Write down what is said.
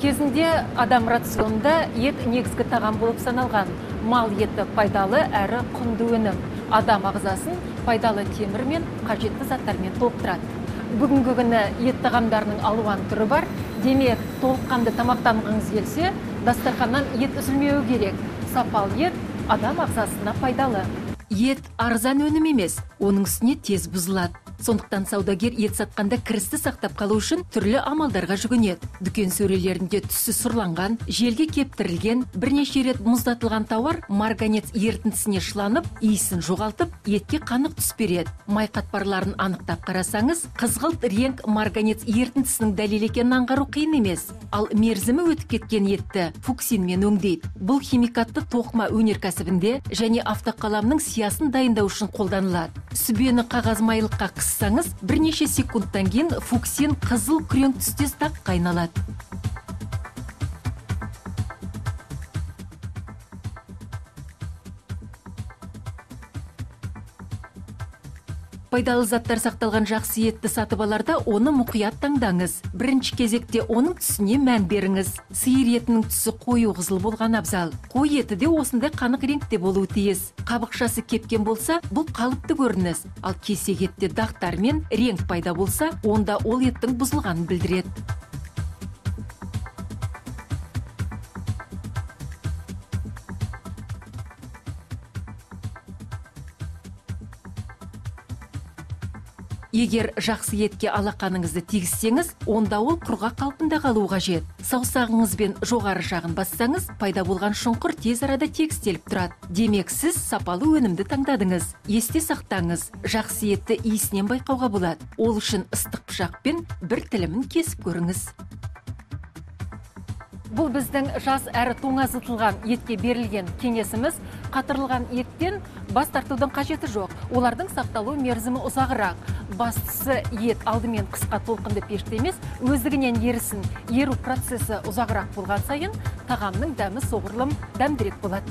Кезінде адам рационында ет негізгі тағам болып саналған. Мал еті пайдалы әрі құнды өнім. Адам ағзасын пайдалы темір мен қажетті заттармен толықтырады. Бүгінгі күні ет тағамдарының алуан түрі бар. Демек, толыққанды тамақтанғыңыз келсе, дастарханнан ет үзілмеуі керек. Сапалы ет адам ағзасына пайдалы. Ет арзан өнім емес, оның үстіне тез бұзылады. Сондықтан саудагер ет сатқанда кірісті сақтап қалу үшін түрлі амалдарға жүгінеді. Дүкен сөрелерінде түсі сұрланған, желге кептірілген, бірнеше рет мұздатылған тауар марганец ерітіндісіне шыланып, иісін жоғалтып, етке қанық түс береді. Май қатпарларын анықтап қарасаңыз, қызғылт реңк марганец ерітіндісінің дәлел екенін аңғару қиын емес. Ал мерзімі өтіп кеткен етті фуксинмен өңдейді. Бұл химикатты тоқыма өнеркәсібінде және автоқаламның сиясын дайындау үшін қолданылады. Сүбені қағаз майлыққа қыссаңыз, бірнеше секундтан кейін фуксин қызыл күрең түстес даққа айналады. Пайдалы заттар сақталған жақсы етті сатып аларда оны мұқият таңдаңыз. Бірінші кезекте оның түсіне мән беріңіз. Сиыр етінің түсі қою қызыл болған абзал. Қой еті де осындай қанық реңкте болуы тиіс. Қабықшасы кепкен болса, бұл қалыпты көрініс. Ал кесек етте дақтар мен реңк пайда болса, онда ол еттің бұзылғанын білдіреді. Егер жақсы етке алақаныңызды тигізсеңіз, онда ол құрғақ қалпында қалуы қажет. Саусағыңызбен жоғары жағын бассаңыз, пайда болған шұңқыр тез арада тегістеліп тұрады. Демек, сіз сапалы өнімді таңдадыңыз. Есте сақтаңыз, жақсы етті иісінен байқауға болады. Ол үшін ыстық пышақпен бір тілімін кесіп көріңіз. Бұл біздің жас әрі тоңазытылған етке берілген кеңесіміз. Қатырылған еттен бас тартудың қажеті жоқ. Олардың сақталу мерзімі ұзағырақ. Бастысы ет алдымен қысқа толқынды пеште емес, өздігінен ерісін. Еру процесі ұзағырақ болған сайын тағамның дәмі соғұрлым дәмдірек болады.